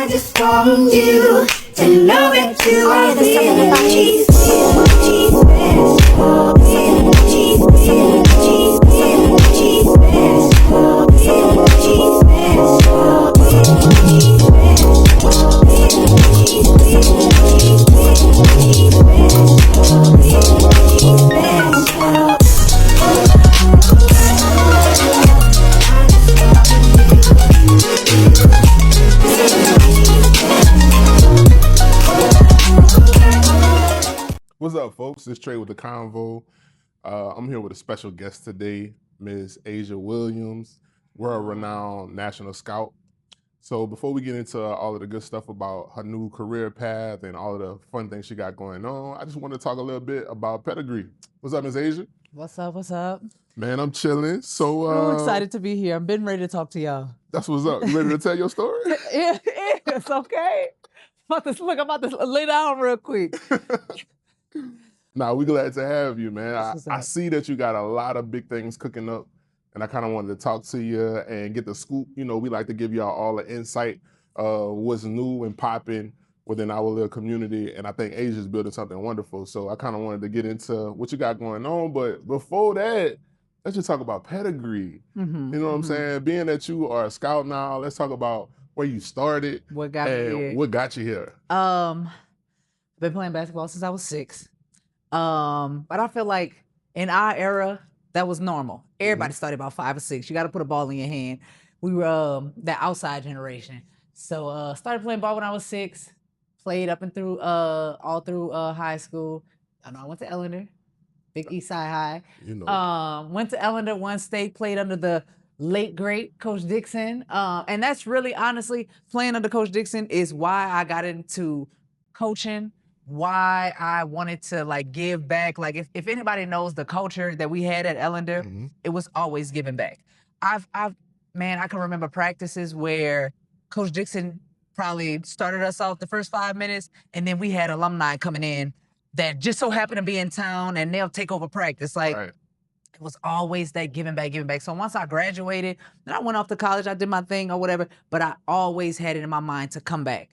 I just want you to know that you are What's up, folks? It's Trey with the Convo. I'm here with a special guest today, Ms. Eigh Williams, world-renowned national scout. So before we get into all of the good stuff about her new career path and all of the fun things she got going on, I just want to talk a little bit about pedigree. What's up, Ms. Eigh? What's up? What's up? Man, I'm chilling. So I'm excited to be here. I've been ready to talk to y'all. That's what's up. You ready to tell your story? Yeah, it's okay. I'm about to lay down real quick. Nah, we glad to have you, man. I see that you got a lot of big things cooking up, and I kind of wanted to talk to you and get the scoop. You know, we like to give y'all all the insight of what's new and popping within our little community, and I think Asia's building something wonderful. So I kind of wanted to get into what you got going on, but before that, let's just talk about pedigree. Mm-hmm, you know what I'm saying? Being that you are a scout now, let's talk about where you started, what got you here. I've been playing basketball since I was 6. But I feel like in our era, that was normal. Everybody started about 5 or 6. You got to put a ball in your hand. We were that outside generation. So started playing ball when I was 6. Played up and through all through high school. I went to Ellender, Big East Side High. You know. Went to Ellender, won state, played under the late great Coach Dixon. And that's really honestly playing under Coach Dixon is why I got into coaching. Why I wanted to like give back. Like if anybody knows the culture that we had at Ellender, it was always giving back. I can remember practices where Coach Dixon probably started us off the first 5 minutes, and then we had alumni coming in that just so happened to be in town, and they'll take over practice. Like it was always that giving back. So once I graduated, then I went off to college, I did my thing or whatever, but I always had it in my mind to come back.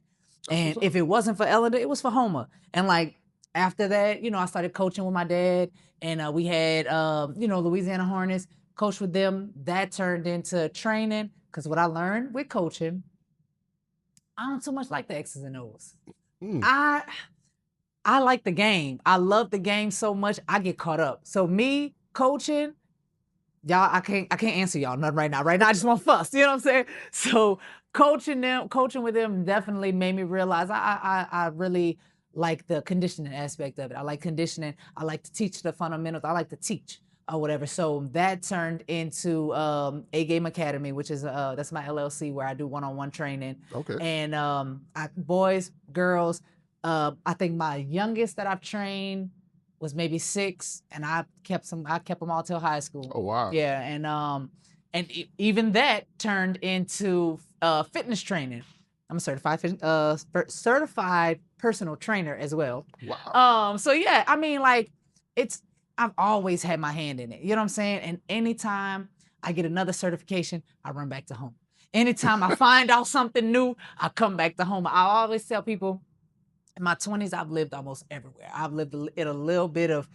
And if it wasn't for Ellender, it was for Homer. And like after that, I started coaching with my dad, and we had Louisiana Hornets, coached with them. That turned into training, because what I learned with coaching, I don't so much like the X's and O's. I like the game. I love the game so much, I get caught up. So me coaching, y'all, I can't answer y'all nothing right now. Right now, I just want to fuss. You know what I'm saying? So coaching with them definitely made me realize I really like the conditioning aspect of it. I like conditioning. I like to teach the fundamentals. I like to teach or whatever. So that turned into A Game Academy, which is that's my LLC where I do one-on-one training. Okay. And boys, girls. I think my youngest that I've trained was maybe 6, and I kept them all till high school. Oh wow. Yeah, and even that turned into fitness training. I'm a certified personal trainer as well. Wow. So yeah, I mean, like I've always had my hand in it. You know what I'm saying? And anytime I get another certification, I run back to home. Anytime I find out something new, I come back to home. I always tell people, in my 20s, I've lived almost everywhere. I've lived in a little bit of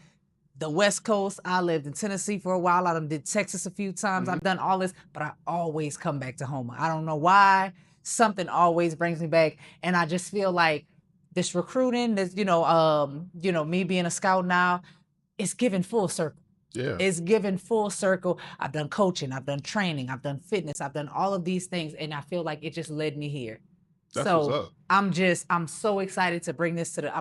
the West Coast. I lived in Tennessee for a while. I did Texas a few times. I've done all this, but I always come back to home. I don't know why. Something always brings me back, and I just feel like this recruiting, this me being a scout now, it's given full circle. Yeah. It's given full circle. I've done coaching, I've done training, I've done fitness, I've done all of these things, and I feel like it just led me here. That's what's up. I'm so excited to bring this to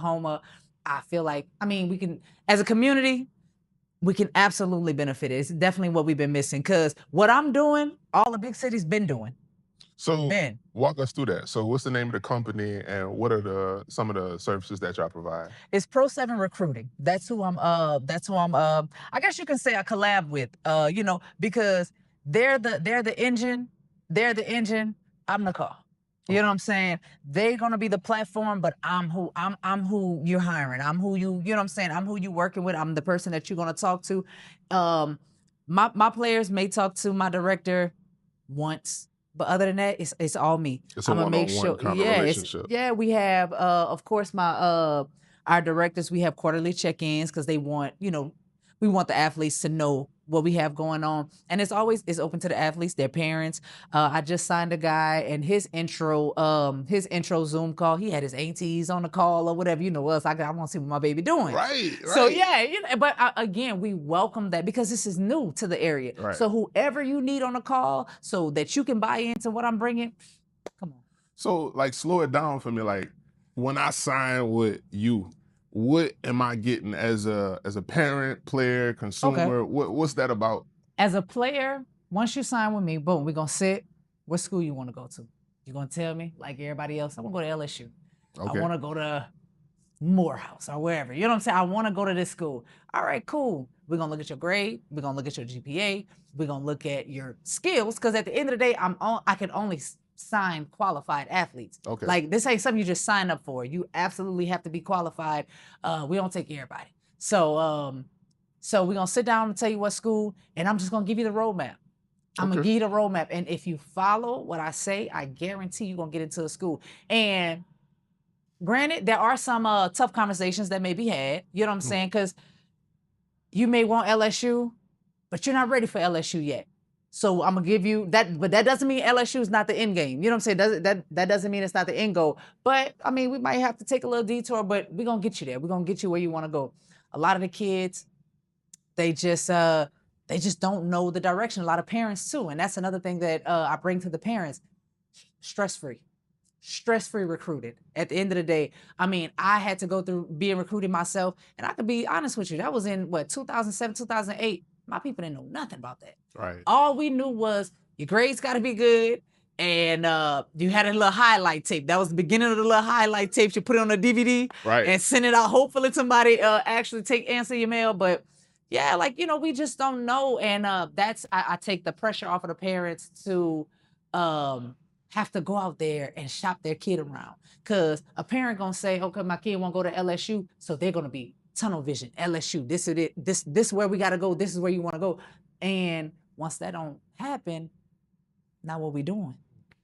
Homer. I feel like, we can, as a community, we can absolutely benefit it. It's definitely what we've been missing, because what I'm doing, all the big cities been doing. So walk us through that. So what's the name of the company, and what are some of the services that y'all provide? It's Pro 7 Recruiting. That's who I'm I guess you can say I collab with, because they're the engine, I'm the car. You know what I'm saying? They're gonna be the platform, but I'm who you're hiring. I'm who you know what I'm saying? I'm who you working with. I'm the person that you're gonna talk to. My players may talk to my director once, But other than that, it's all me. It's a I'm gonna make one-on-one sure. kind of relationship. We have of course my our directors. We have quarterly check-ins because they want we want the athletes to know what we have going on, and it's open to the athletes, their parents. I just signed a guy, and his intro Zoom call, he had his aunties on the call or whatever. Us, I want to see what my baby doing. Right. So yeah, but again, we welcome that because this is new to the area. Right. So whoever you need on the call, so that you can buy into what I'm bringing, come on. So like, slow it down for me. Like, when I sign with you, what am I getting as a parent, player, consumer? Okay. What's that about? As a player, once you sign with me, boom, we're gonna sit. What school you want to go to? You're gonna tell me, like everybody else, I want to go to LSU. Okay. I want to go to Morehouse or wherever. You know what I'm saying? I want to go to this school. All right, cool. We're gonna look at your grade. We're gonna look at your GPA. We're gonna look at your skills, because at the end of the day, I can only sign qualified athletes. Okay. Like, this ain't something you just sign up for. You absolutely have to be qualified. We don't take everybody. So we're gonna sit down and tell you what school, and I'm just gonna give you the roadmap. I'm gonna give you the roadmap, and if you follow what I say, I guarantee you're gonna get into a school. And granted, there are some tough conversations that may be had. You know what I'm saying? Because you may want LSU, but you're not ready for LSU yet. So I'm gonna give you that, but that doesn't mean LSU is not the end game. You know what I'm saying? That doesn't mean it's not the end goal. But I mean, we might have to take a little detour, but we're gonna get you there. We're gonna get you where you want to go. A lot of the kids, they just don't know the direction. A lot of parents too, and that's another thing that I bring to the parents: stress-free recruited. At the end of the day, I mean, I had to go through being recruited myself, and I could be honest with you. That was in 2007, 2008. My people didn't know nothing about that. Right. All we knew was your grades got to be good, and you had a little highlight tape. That was the beginning of the little highlight tapes. You put it on a DVD, Right, and send it out. Hopefully somebody actually answer your mail. But yeah, we just don't know, and I take the pressure off of the parents to have to go out there and shop their kid around, because a parent gonna say, okay, my kid won't go to LSU, so they're gonna be tunnel vision. LSU, this is it. This is where we gotta go. This is where you want to go. And once that don't happen, now what we doing?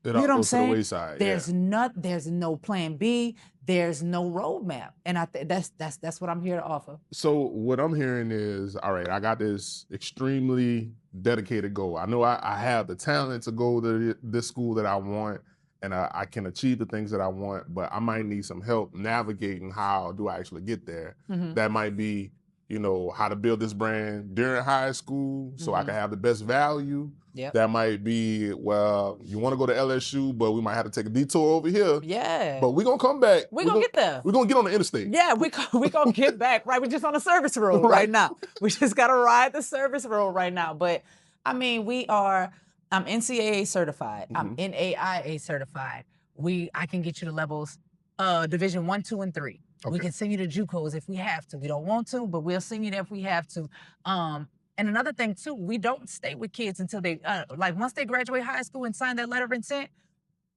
It You know all what I'm goes to the saying? wayside. There's no plan B. There's no roadmap, and that's what I'm here to offer. So what I'm hearing is, all right, I got this extremely dedicated goal. I know I have the talent to go to this school that I want, and I can achieve the things that I want, but I might need some help navigating how do I actually get there. That might be, how to build this brand during high school so I can have the best value. Yep. That might be, well, you want to go to LSU, but we might have to take a detour over here. Yeah. But we're going to come back. We're gonna get there. We're going to get on the interstate. Yeah, we gonna get back, right? We're just on the service road right now. We just gotta ride the service road right now. But I mean, I'm NCAA certified. I'm NAIA certified. I can get you the levels, Division 1, 2, and 3. Okay. We can send you the JUCOs if we have to. We don't want to, but we'll send you there if we have to. And another thing too, we don't stay with kids until they once they graduate high school and sign that letter of intent,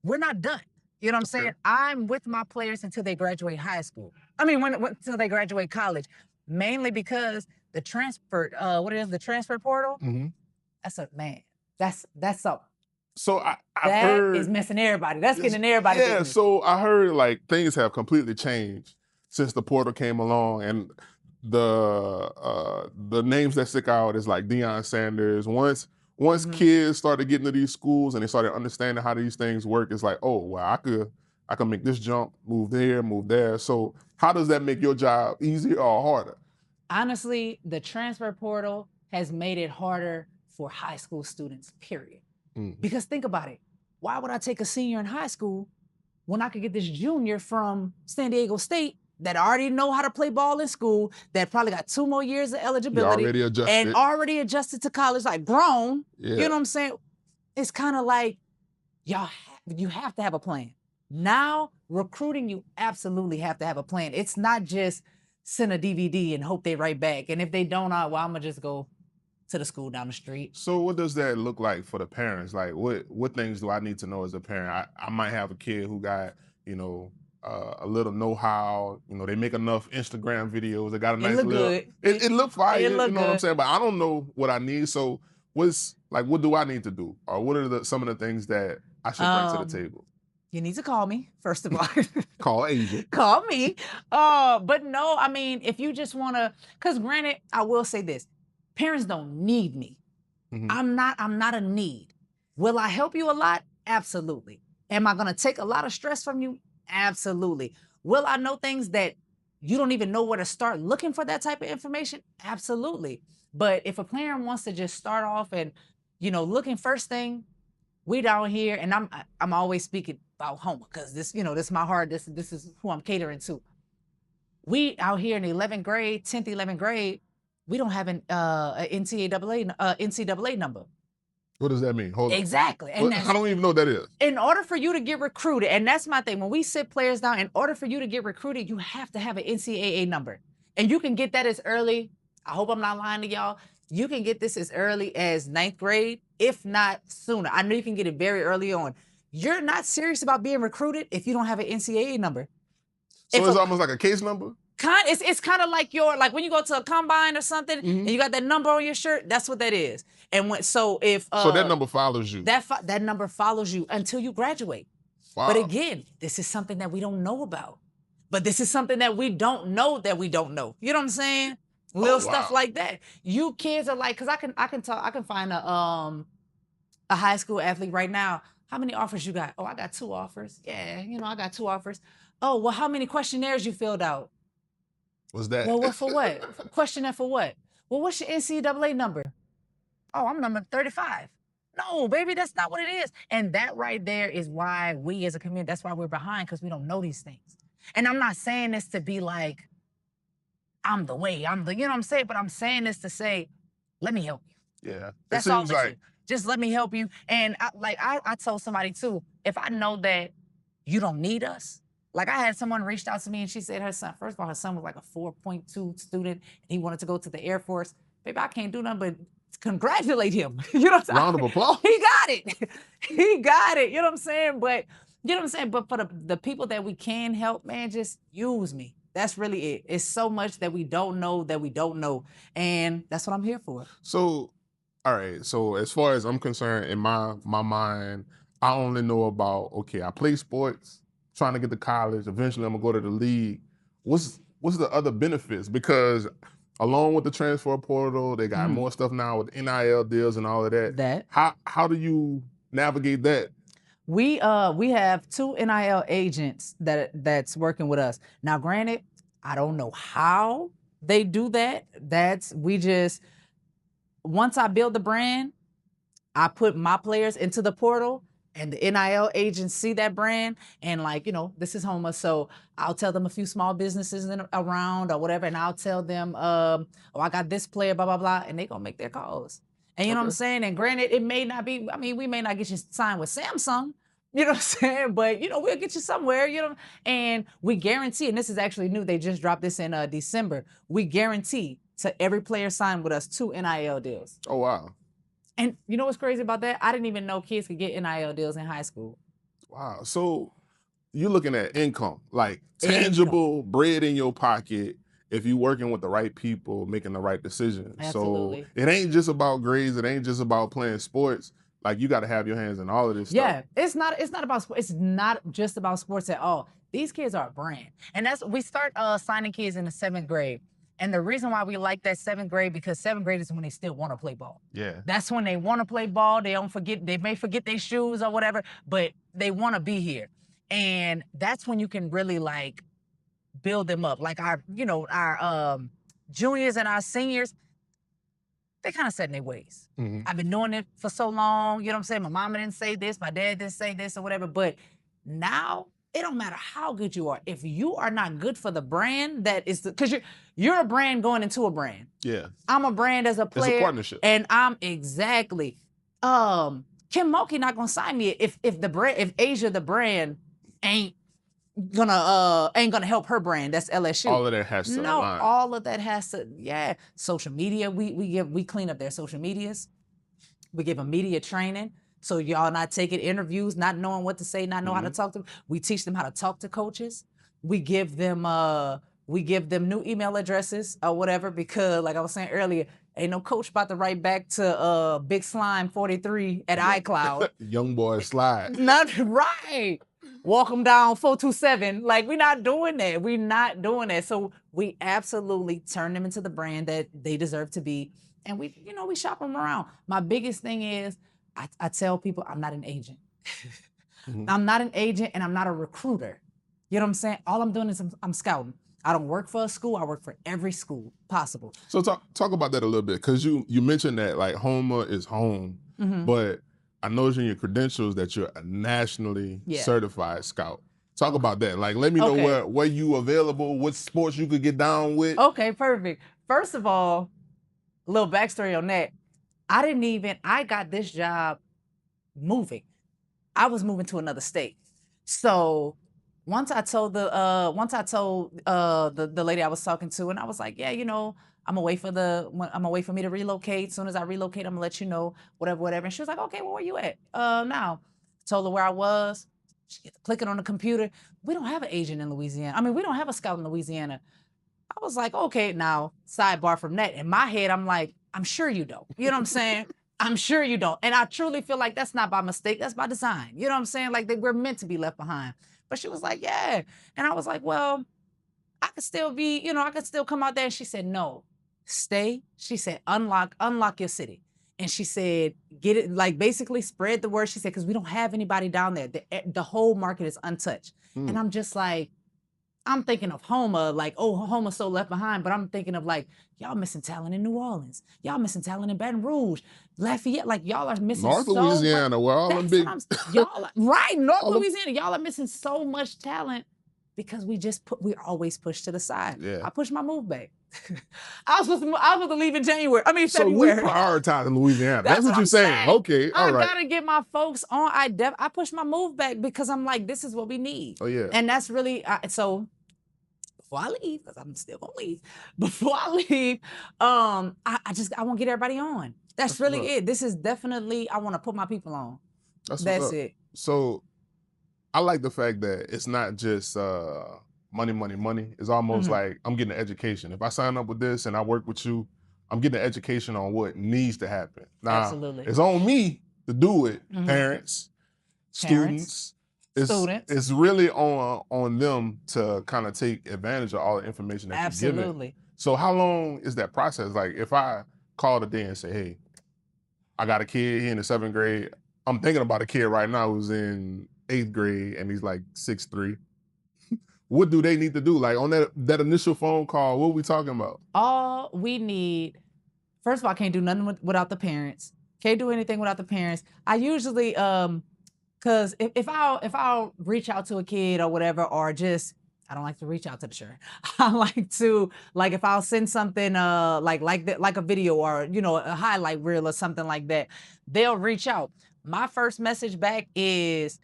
we're not done. You know what I'm saying? I'm with my players until they graduate high school. I mean, until they graduate college, mainly because the transfer, the transfer portal. That's something. So I That heard is messing everybody. That's getting in everybody's Yeah, business. so I heard things have completely changed since the portal came along, and the names that stick out is like Deion Sanders. Once kids started getting to these schools and they started understanding how these things work, it's like, oh, well, I could make this jump, move there, move there. So how does that make your job easier or harder? Honestly, the transfer portal has made it harder for high school students, period. Because think about it. Why would I take a senior in high school when I could get this junior from San Diego State that already know how to play ball in school, that probably got 2 more years of eligibility, already adjusted to college, like grown. Yeah. You know what I'm saying? It's kind of like, you have to have a plan. Now, recruiting, you absolutely have to have a plan. It's not just send a DVD and hope they write back. And if they don't, I'm going to just go to the school down the street. So what does that look like for the parents? Like, what things do I need to know as a parent? I might have a kid who got, a little know-how. They make enough Instagram videos. They got a nice It look good. It look fire. It look you know what I'm good. saying? But I don't know what I need. So what's Like, what do I need to do? Or what are some of the things that I should bring to the table? You need to call me, first of all. Call Asia. Call me. But no, I mean, if you just want to, because granted, I will say this. Parents don't need me. I'm not a need. Will I help you a lot? Absolutely. Am I going to take a lot of stress from you? Absolutely. Will I know things that you don't even know where to start looking for that type of information? Absolutely. But if a parent wants to just start off and, looking first thing, we down here, and I'm always speaking about home because this is my heart. This is who I'm catering to. We out here in the 11th grade, 10th, 11th grade, we don't have an NCAA number. What does that mean? Hold on. Exactly. And I don't even know what that is. In order for you to get recruited, and that's my thing, when we sit players down, in order for you to get recruited, you have to have an NCAA number. And you can get that as early, I hope I'm not lying to y'all, you can get this as early as 9th grade, if not sooner. I know you can get it very early on. You're not serious about being recruited if you don't have an NCAA number. So it's almost like a case number? It's kind of like when you go to a combine or something and you got that number on your shirt, that's what that is. And so that number follows you. That number follows you until you graduate. Wow. But again, this is something that we don't know about. But this is something that we don't know that we don't know. You know what I'm saying? Little stuff like that. You kids are like, because I can find a high school athlete right now. How many offers you got? Oh, I got 2 offers. Yeah, I got 2 offers. Oh, well, how many questionnaires you filled out? What's that? Well, what for what? Questionnaire for what? Well, what's your NCAA number? Oh, I'm number 35. No, baby, that's not what it is. And that right there is why we as a community, that's why we're behind, because we don't know these things. And I'm not saying this to be like, I'm the way, you know what I'm saying? But I'm saying this to say, let me help you. Yeah. That's all. Just let me help you. And I told somebody too, if I know that you don't need us, like I had someone reached out to me and she said her son, first of all, her son was like a 4.2 student and he wanted to go to the Air Force. Baby, I can't do nothing but congratulate him. You know what I'm saying? Round of applause. He got it. He got it. You know what I'm saying? But you know what I'm saying? But for the people that we can help, man, just use me. That's really it. It's so much that we don't know. And that's what I'm here for. So, all right. So as far as I'm concerned, in my mind, I only know about, okay, I play sports, trying to get to college. Eventually, I'm gonna go to the league. What's the other benefits? Because along with the transfer portal, they got more stuff now with NIL deals and all of that. How do you navigate that? We have 2 NIL agents that's working with us. Now, granted, I don't know how they do that. Once I build the brand, I put my players into the portal. And the NIL agents see that brand and this is Homa. So I'll tell them a few small businesses around or whatever. And I'll tell them, I got this player, blah, blah, blah. And they going to make their calls. And you know what I'm saying? And granted, it may not be, we may not get you signed with Samsung, you know what I'm saying? But, we'll get you somewhere, and we guarantee, and this is actually new. They just dropped this in December. We guarantee to every player signed with us 2 NIL deals. Oh, wow. And you know what's crazy about that? I didn't even know kids could get NIL deals in high school. Wow. So you're looking at income, like tangible bread in your pocket if you're working with the right people, making the right decisions. Absolutely. So it ain't just about grades. It ain't just about playing sports. Like, you got to have your hands in all of this stuff. Yeah, it's not about sports. It's not just about sports at all. These kids are a brand. And we start signing kids in the 7th grade. And the reason why we like that 7th grade, because 7th grade is when they still want to play ball. Yeah. That's when they want to play ball. They may forget their shoes or whatever, but they want to be here. And that's when you can really build them up. Like our juniors and our seniors, they kind of set in their ways. Mm-hmm. I've been doing it for so long, you know what I'm saying? My mama didn't say this, my dad didn't say this or whatever, but now it don't matter how good you are. If you are not good for the brand, because you're a brand going into a brand. Yeah. I'm a brand as a player. It's a partnership. And I'm exactly. Kim Mulkey not gonna sign me if Asia the brand ain't gonna help her brand. That's LSU. All of that has to align. All of that has to, yeah. Social media, we clean up their social medias. We give them media training. So y'all not taking interviews, not knowing what to say, not knowing how to talk to them. We teach them how to talk to coaches. We give them new email addresses or whatever, because like I was saying earlier, Ain't no coach about to write back to Big Slime 43 at iCloud. Young boy slide. Not right. Walk them down 427. Like, we're not doing that. We're not doing that. So we absolutely turn them into the brand that they deserve to be. And we shop them around. My biggest thing is I tell people I'm not an agent. I'm not an agent and I'm not a recruiter. You know what I'm saying? All I'm doing is I'm scouting. I don't work for a school. I work for every school possible. So talk about that a little bit, because you mentioned that like Homer is home, but I noticed in your credentials that you're a nationally certified scout. Talk about that. Like, let me know where you available, what sports you could get down with. Okay, perfect. First of all, a little backstory on that. I got this job moving. I was moving to another state. So once I told the lady I was talking to, and I was like, yeah, I'm gonna wait for me to relocate. As soon as I relocate, I'm gonna let you know, whatever. And she was like, okay, well, where you at? Now. Told her where I was. She gets clicking on the computer. We don't have an agent in Louisiana. I mean, we don't have a scout in Louisiana. I was like, okay, now, sidebar from that. In my head, I'm like, I'm sure you don't. You know what I'm saying? I'm sure you don't. And I truly feel like that's not by mistake. That's by design. You know what I'm saying? Like, we're meant to be left behind. But she was like, yeah. And I was like, well, I could still be, I could still come out there. And she said, no, stay. She said, unlock your city. And she said, get it, like, basically spread the word. She said, because we don't have anybody down there. The whole market is untouched. And I'm just like, I'm thinking of Homer, like, oh, Homer's so left behind. But I'm thinking of, like, y'all missing talent in New Orleans. Y'all missing talent in Baton Rouge, Lafayette. Like, y'all are missing North Louisiana, where all them big... North Louisiana. Y'all are missing so much talent because we always push to the side. Yeah. I pushed my move back. I was supposed to leave in January. I mean, February. So we prioritizing Louisiana. That's what you're saying. Okay, all right. I gotta get my folks on. I pushed my move back because I'm like, this is what we need. Oh yeah. And that's really so. Before I leave, because I'm still gonna leave. Before I leave, I want to get everybody on. That's really it. This is definitely, I want to put my people on. That's it. So, I like the fact that it's not just money. It's almost like I'm getting an education. If I sign up with this and I work with you, I'm getting an education on what needs to happen. Now, Absolutely. it's on me to do it. Parents, students. It's really on them to kind of take advantage of all the information that you're giving. Absolutely. So how long is that process? Like, if I call today and say, hey, I got a kid here in the 7th grade. I'm thinking about a kid right now who's in 8th grade and he's like 6'3". What do they need to do? Like, on that initial phone call, what are we talking about? All we need, first of all, I can't do nothing without the parents. Can't do anything without the parents. I usually, because if I'll reach out to a kid or whatever, or just, I don't like to reach out to the shirt. I like to, like, if I'll send something like a video or, a highlight reel or something like that, they'll reach out. My first message back is,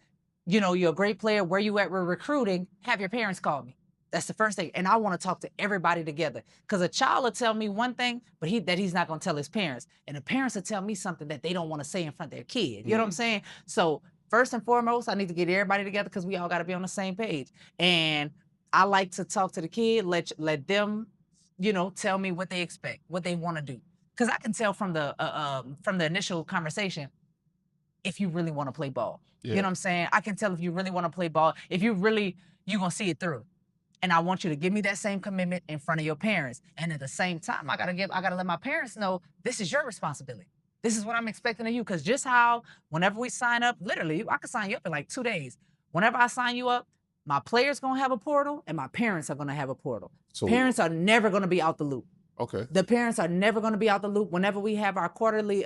you're a great player. Where you at with recruiting? Have your parents call me. That's the first thing. And I want to talk to everybody together. Because a child will tell me one thing, but he's not going to tell his parents. And the parents will tell me something that they don't want to say in front of their kid. You know what I'm saying? So first and foremost, I need to get everybody together because we all got to be on the same page. And I like to talk to the kid, let them, tell me what they expect, what they want to do. Because I can tell from the initial conversation if you really want to play ball. Yeah. You know what I'm saying? I can tell if you really want to play ball, if you're going to see it through. And I want you to give me that same commitment in front of your parents. And at the same time, I gotta let my parents know this is your responsibility. This is what I'm expecting of you. Because just how whenever we sign up, literally, I can sign you up in like 2 days. Whenever I sign you up, my player's gonna have a portal and my parents are gonna have a portal. So parents are never gonna be out the loop. Okay. The parents are never gonna be out the loop. Whenever we have our quarterly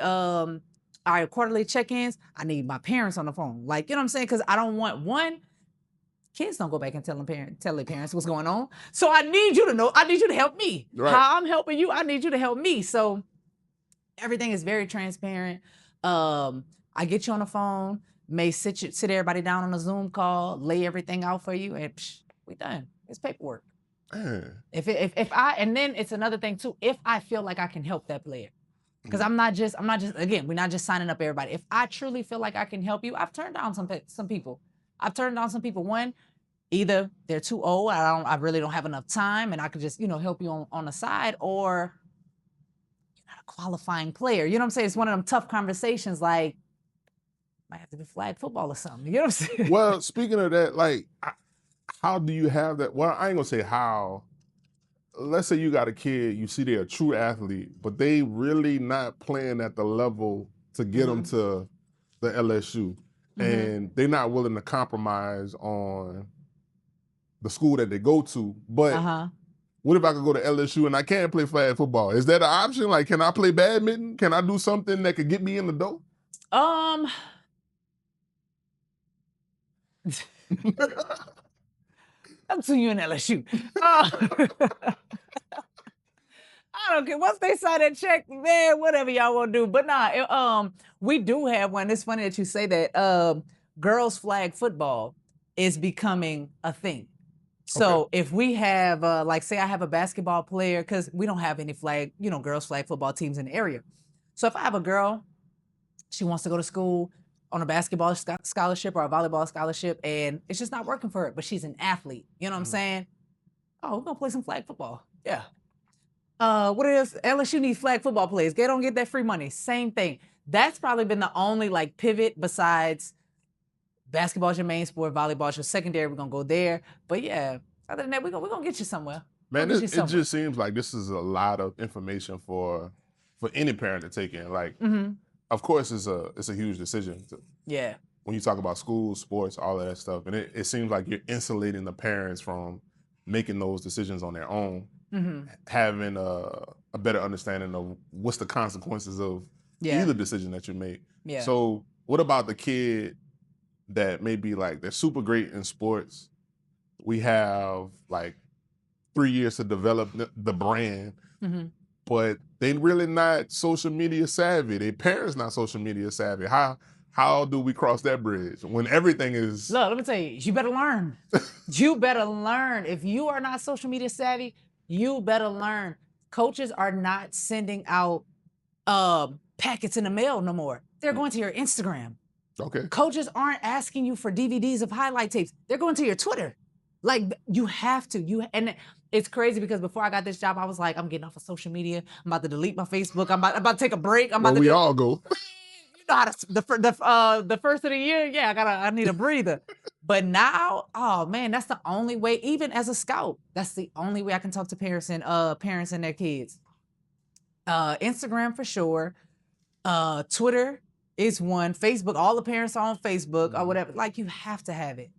check-ins, I need my parents on the phone. Like, you know what I'm saying? Because I don't want kids don't go back and tell their parents what's going on. So I need you to know. I need you to help me. Right. How I'm helping you, I need you to help me. So everything is very transparent. I get you on the phone, may sit everybody down on a Zoom call, lay everything out for you, and we done. It's paperwork. If I, and then it's another thing too, if I feel like I can help that player. Because I'm not just, again, we're not just signing up everybody. If I truly feel like I can help you, I've turned down some people. One, either they're too old, I really don't have enough time, and I could just, help you on the side, or not a qualifying player. You know what I'm saying? It's one of them tough conversations like, might have to be flag football or something. You know what I'm saying? Well, speaking of that, like, how do you have that? Well, I ain't gonna say how. Let's say you got a kid, you see they're a true athlete, but they really not playing at the level to get them to the LSU. And they're not willing to compromise on the school that they go to. But what if I could go to LSU and I can't play flag football? Is that an option? Like, can I play badminton? Can I do something that could get me in the door? I'm to you in LSU. I don't care. Once they sign that check, man, whatever y'all want to do. But nah, we do have one. It's funny that you say that. Girls flag football is becoming a thing. So if we have, like, say I have a basketball player, because we don't have any flag, girls flag football teams in the area. So if I have a girl, she wants to go to school on a basketball scholarship or a volleyball scholarship, and it's just not working for her, but she's an athlete. You know what I'm saying? Oh, we're going to play some flag football. Yeah. What if LSU needs flag football players? They don't get that free money. Same thing. That's probably been the only, like, pivot besides basketball's your main sport, volleyball's your secondary. We're going to go there. But, yeah, other than that, we're gonna get you somewhere. Man, it just seems like this is a lot of information for any parent to take in. Like, of course, it's a huge decision. When you talk about schools, sports, all of that stuff, and it seems like you're insulating the parents from making those decisions on their own, having a better understanding of what's the consequences of either decision that you make. So, what about the kid that may be like they're super great in sports? We have like 3 years to develop the brand, but they really not social media savvy. Their parents not social media savvy. How do we cross that bridge when everything is? Look, let me tell you, you better learn. You better learn. If you are not social media savvy, you better learn. Coaches are not sending out packets in the mail no more. They're going to your Instagram. Okay. Coaches aren't asking you for DVDs of highlight tapes. They're going to your Twitter. Like, you have to. And it's crazy because before I got this job, I was like, I'm getting off of social media. I'm about to delete my Facebook. I'm about to take a break. We all go. You know how the first of the year, yeah, I need a breather. But now, oh man, that's the only way. Even as a scout, that's the only way I can talk to parents and their kids. Instagram for sure. Twitter is one. Facebook, all the parents are on Facebook or whatever. Like, you have to have it.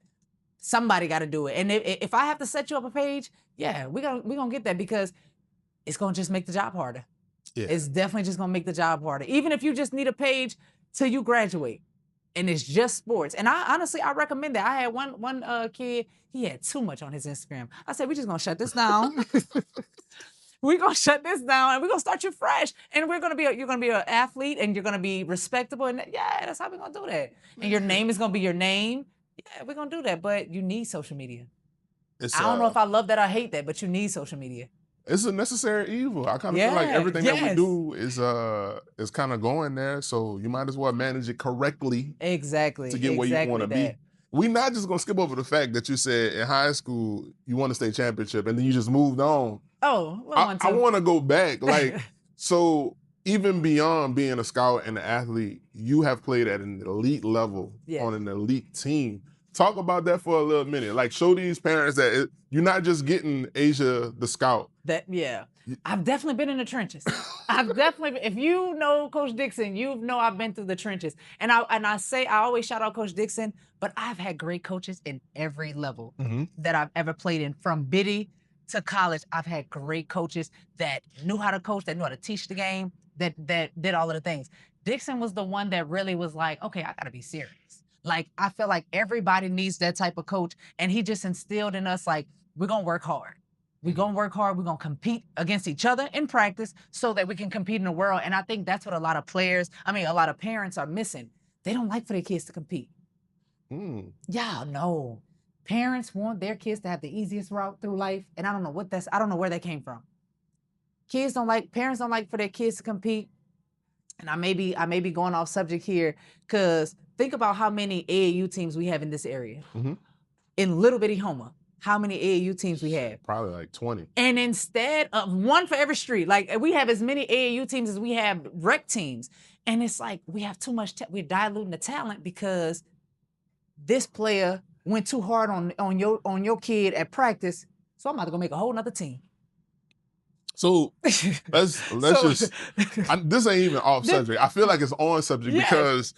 Somebody got to do it. And if I have to set you up a page, yeah, we're gonna get that because it's gonna just make the job harder. Yeah. It's definitely just gonna make the job harder. Even if you just need a page till you graduate, and it's just sports. And I honestly recommend that. I had one kid, he had too much on his Instagram. I said, we're just gonna shut this down. We're gonna shut this down and we're gonna start you fresh. And you're gonna be an athlete and you're gonna be respectable. And yeah, that's how we're gonna do that. And your name is gonna be your name. Yeah, we're gonna do that, but you need social media. I don't know if I love that or hate that, but you need social media. It's a necessary evil. I kind of feel like everything that we do is kind of going there, so you might as well manage it correctly. Exactly. To get where you want to be. We're not just gonna skip over the fact that you said in high school you won a state championship and then you just moved on. Oh, I want to go back. Like, so even beyond being a scout and an athlete, you have played at an elite level on an elite team. Talk about that for a little minute. Like, show these parents that you're not just getting Asia the scout. I've definitely been in the trenches. If you know Coach Dixon, you know I've been through the trenches. And I always shout out Coach Dixon, but I've had great coaches in every level that I've ever played in, from Biddy to college. I've had great coaches that knew how to coach, that knew how to teach the game, that did all of the things. Dixon was the one that really was like, okay, I gotta be serious. Like, I feel like everybody needs that type of coach. And he just instilled in us, like, we're gonna work hard. We're gonna work hard. We're gonna compete against each other in practice so that we can compete in the world. And I think that's what a lot of parents are missing. They don't like for their kids to compete. Yeah, no. Parents want their kids to have the easiest route through life. And I don't know where that came from. Parents don't like for their kids to compete. And I may be going off subject here, because think about how many AAU teams we have in this area. In little bitty Houma. how many AAU teams we have? Probably like 20. And instead of one for every street, like we have as many AAU teams as we have rec teams. And it's like we have too much, we're diluting the talent because this player went too hard on your kid at practice, so I'm about to go make a whole nother team. So let's just, this ain't even off subject. I feel like it's on subject because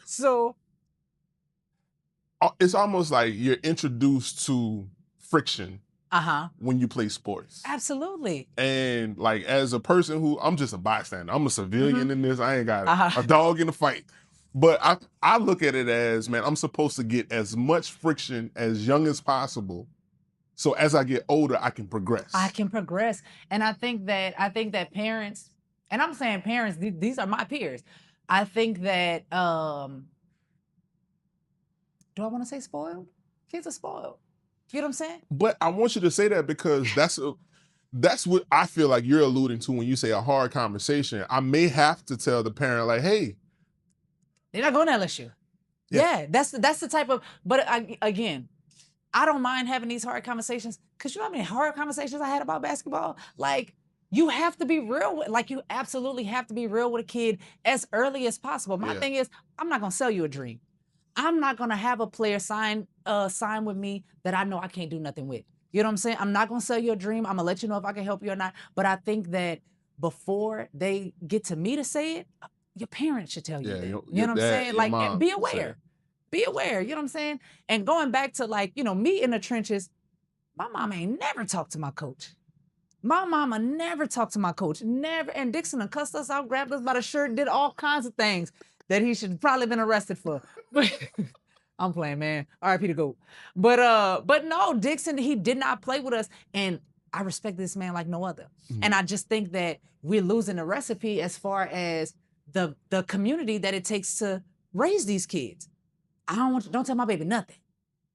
it's almost like you're introduced to friction when you play sports. Absolutely. And like as a person who, I'm just a bystander. I'm a civilian in this. I ain't got a dog in the fight. But I look at it as, man, I'm supposed to get as much friction as young as possible. So as I get older, I can progress. I can progress. And I think that parents, and I'm saying parents, these are my peers. I think that, do I want to say spoiled? Kids are spoiled. You know what I'm saying? But I want you to say that because that's what I feel like you're alluding to when you say a hard conversation. I may have to tell the parent like, hey. They're not going to LSU. Yeah, that's the type of, but again, I don't mind having these hard conversations because you know how many hard conversations I had about basketball? Like, you have to be real, you absolutely have to be real with a kid as early as possible. My thing is, I'm not going to sell you a dream. I'm not going to have a player sign with me that I know I can't do nothing with. You know what I'm saying? I'm not going to sell you a dream. I'm going to let you know if I can help you or not. But I think that before they get to me to say it, your parents should tell you that. You know what I'm saying? Like, and be aware. Be aware, you know what I'm saying? And going back to me in the trenches, my mama ain't never talked to my coach. My mama never talked to my coach, never. And Dixon done cussed us out, grabbed us by the shirt, did all kinds of things that he should probably been arrested for. I'm playing, man. R.I.P. to GOAT. But no, Dixon, he did not play with us. And I respect this man like no other. And I just think that we're losing the recipe as far as the community that it takes to raise these kids. Don't tell my baby nothing.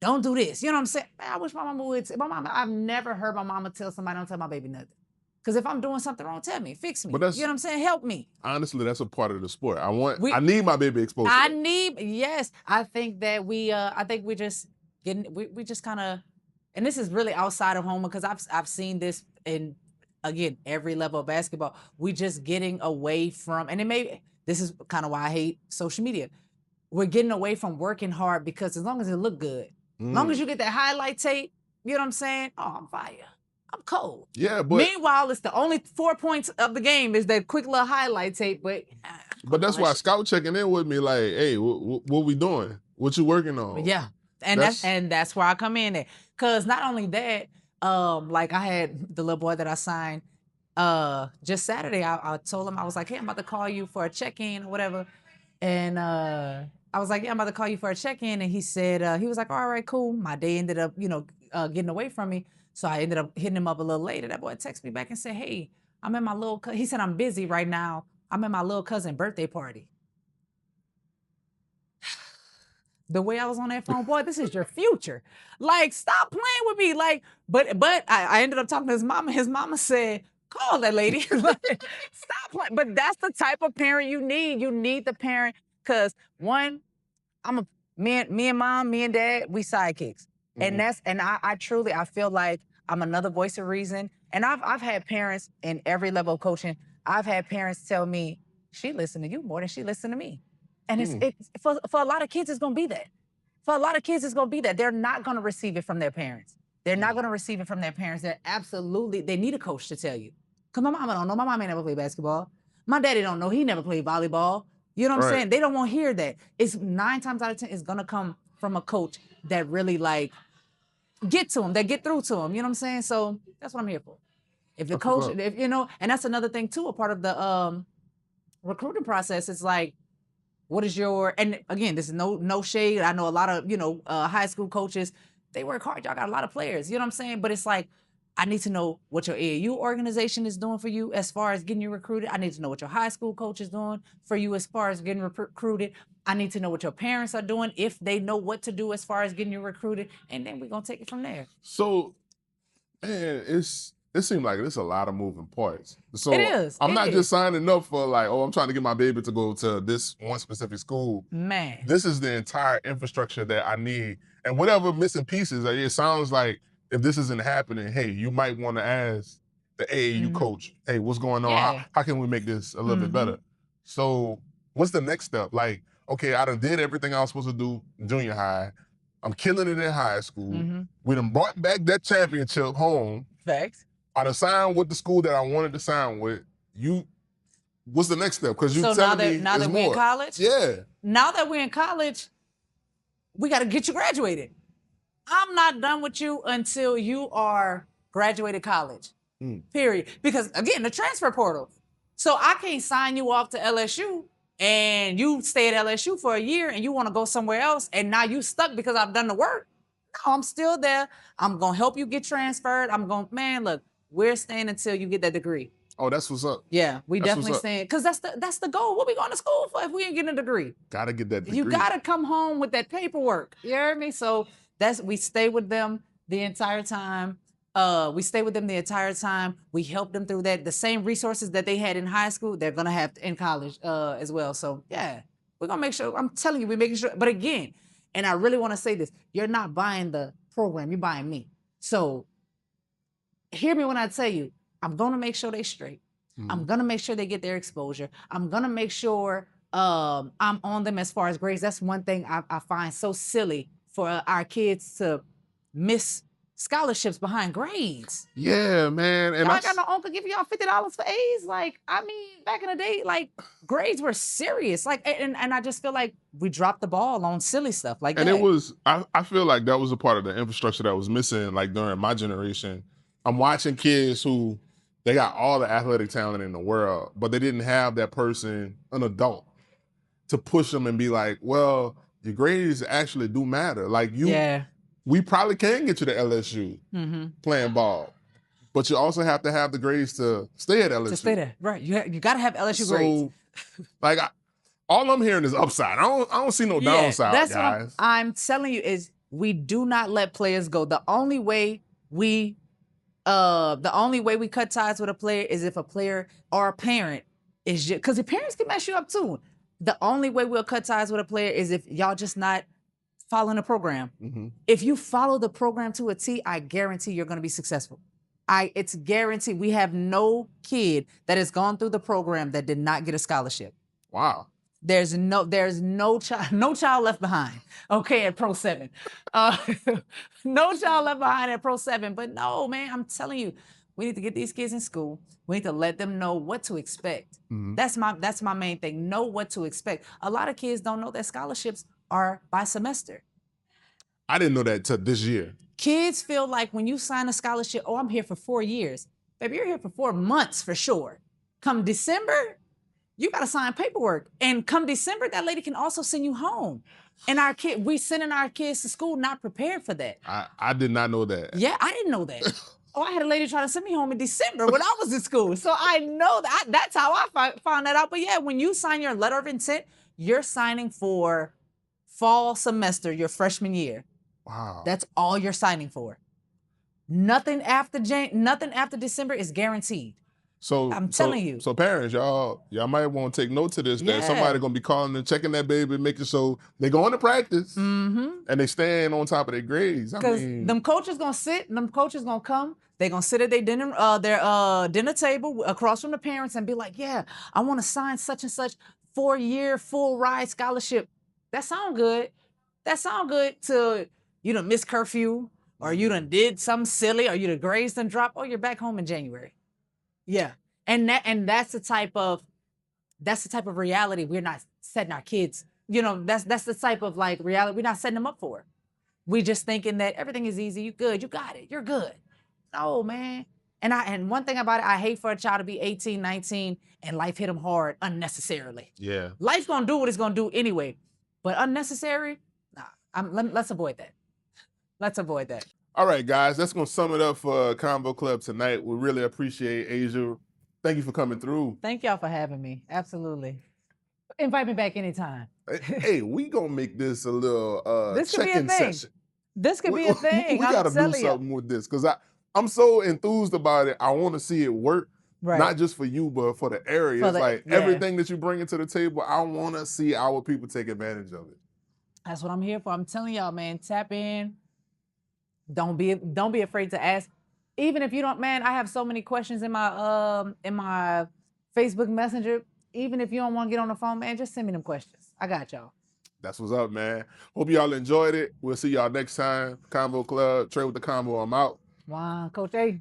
Don't do this. You know what I'm saying? Man, I wish my mama would. I've never heard my mama tell somebody, don't tell my baby nothing. Because if I'm doing something wrong, tell me, fix me. You know what I'm saying? Help me. Honestly, that's a part of the sport. I need my baby exposed. Yes. I think that we just kind of, and this is really outside of home because I've seen this in, again, every level of basketball. We just getting away from, and this is kind of why I hate social media. We're getting away from working hard because as long as it look good, as long as you get that highlight tape, you know what I'm saying? Oh, I'm fire. I'm cold. Yeah, but meanwhile, it's the only 4 points of the game is that quick little highlight tape. But that's why Scout checking in with me like, hey, what we doing? What you working on? Yeah, and that's where I come in there. Cause not only that, like I had the little boy that I signed just Saturday. I told him, I was like, hey, I'm about to call you for a check-in or whatever, and I was like, yeah, I'm about to call you for a check-in. And he said, he was like, all right, cool. My day ended up, getting away from me. So I ended up hitting him up a little later. That boy texted me back and said, hey, I'm at my he said, I'm busy right now. I'm at my little cousin's birthday party. The way I was on that phone, boy, this is your future. Like, stop playing with me. Like, but I ended up talking to his mama. His mama said, call that lady. Like, stop playing. But that's the type of parent you need. You need the parent. Because one, me and mom, me and dad, we sidekicks. And I truly feel like I'm another voice of reason. And I've had parents in every level of coaching. I've had parents tell me, she listened to you more than she listened to me. And it's for a lot of kids, it's gonna be that. For a lot of kids, it's gonna be that. They're not gonna receive it from their parents. They're not gonna receive it from their parents. They need a coach to tell you. Cause my mama don't know. My mama ain't never played basketball. My daddy don't know. He never played volleyball. You know what I'm saying? They don't want to hear that. It's 9 times out of 10, it's gonna come from a coach that really get to them, that get through to them. You know what I'm saying? So that's what I'm here for. If the coach, and that's another thing too, a part of the recruiting process is like, what is your, and again, this is no shade. I know a lot of, high school coaches, they work hard. Y'all got a lot of players, you know what I'm saying? But it's like, I need to know what your AAU organization is doing for you as far as getting you recruited. I need to know what your high school coach is doing for you as far as getting recruited. I need to know what your parents are doing, if they know what to do as far as getting you recruited. And then we're going to take it from there. So, man, it seems like there's a lot of moving parts. So it is. I'm not just signing up for like, oh, I'm trying to get my baby to go to this one specific school. Man. This is the entire infrastructure that I need. And whatever missing pieces, it sounds like if this isn't happening, hey, you might want to ask the AAU coach, hey, what's going on? Yeah. How can we make this a little bit better? So what's the next step? Like, okay, I done did everything I was supposed to do in junior high. I'm killing it in high school. We done brought back that championship home. Facts. I done signed with the school that I wanted to sign with. What's the next step? Because you So telling me now that more. we're in college? Yeah. Now that we're in college, we got to get you graduated. I'm not done with you until you are graduated college, period. Because, again, the transfer portal. So I can't sign you off to LSU and you stay at LSU for a year and you want to go somewhere else and now you stuck because I've done the work. No, I'm still there. I'm going to help you get transferred. Man, look, we're staying until you get that degree. Oh, that's what's up. Yeah, we definitely staying. Because that's the goal. What we going to school for if we ain't getting a degree? Gotta get that degree. You got to come home with that paperwork. You heard me? So we stay with them the entire time. We help them through that. The same resources that they had in high school, they're going to have in college as well. So, yeah, we're going to make sure. I'm telling you, we're making sure. But again, and I really want to say this, you're not buying the program. You're buying me. So hear me when I tell you, I'm going to make sure they straight. I'm going to make sure they get their exposure. I'm going to make sure I'm on them as far as grades. That's one thing I find so silly for our kids to miss scholarships behind grades. Yeah, man. And I got no uncle giving y'all $50 for A's. Like, I mean, back in the day, like, grades were serious. Like, and I just feel like we dropped the ball on silly stuff like that. And it was, I feel like that was a part of the infrastructure that was missing, like, during my generation. I'm watching kids who, they got all the athletic talent in the world, but they didn't have that person, an adult, to push them and be like, well, your grades actually do matter. Like, we probably can get you to LSU playing ball, but you also have to have the grades to stay at LSU. To stay there, right. You got to have LSU grades. Like, all I'm hearing is upside. I don't see no downside, that's guys. What I'm telling you is we do not let players go. The only way we cut ties with a player is if a player or a parent is just, because the parents can mess you up too. The only way we'll cut ties with a player is if y'all just not following the program. If you follow the program to a T, I guarantee you're going to be successful. It's guaranteed. We have no kid that has gone through the program that did not get a scholarship. Wow. There's no child left behind. Okay, at Pro 7. No child left behind at Pro 7. But no, man, I'm telling you, we need to get these kids in school. We need to let them know what to expect. That's my main thing. Know what to expect. A lot of kids don't know that scholarships are by semester. I didn't know that till this year. Kids feel like when you sign a scholarship, oh, I'm here for 4 years. Baby, you're here for 4 months for sure. Come December, you got to sign paperwork. And come December, that lady can also send you home. And we sending our kids to school not prepared for that. I did not know that. Yeah, I didn't know that. Oh, I had a lady trying to send me home in December when I was in school. So I know that. That's how I found that out. But yeah, when you sign your letter of intent, you're signing for fall semester, your freshman year. Wow. That's all you're signing for. Nothing after December is guaranteed. So I'm telling you. So parents, y'all might want to take note of this. That somebody gonna be calling and checking that baby, making sure they going to practice and they staying on top of their grades. Because them coaches gonna sit, them coaches gonna come. They gonna sit at their dinner table across from the parents and be like, "Yeah, I want to sign such and such 4-year full ride scholarship." That sound good. That sound good till you done missed curfew, or you done did something silly, or you done grades done drop. Oh, you're back home in January. Yeah, and that's the type of reality we're not setting our kids. You know, that's the type of like reality we're not setting them up for. We just thinking that everything is easy. You good. You got it. You're good. No, man. And one thing about it, I hate for a child to be 18, 19, and life hit them hard unnecessarily. Yeah. Life's gonna do what it's gonna do anyway, but unnecessary, nah. Let's avoid that. Let's avoid that. All right, guys, that's going to sum it up for Convo Club tonight. We really appreciate Asia. Thank you for coming through. Thank y'all for having me. Absolutely. Invite me back anytime. Hey, we going to make this a little this could check-in be a thing. session. This could be a thing. We got to do something with this because I'm so enthused about it. I want to see it work, not just for you, but for the area. It's like everything that you bring to the table, I want to see our people take advantage of it. That's what I'm here for. I'm telling y'all, man, tap in. Don't be afraid to ask. Even if you don't, man, I have so many questions in my Facebook Messenger. Even if you don't want to get on the phone, man, just send me them questions. I got y'all. That's what's up, man. Hope y'all enjoyed it. We'll see y'all next time. Convo Club, Trade with the Convo. I'm out. Wow, Coach Eigh.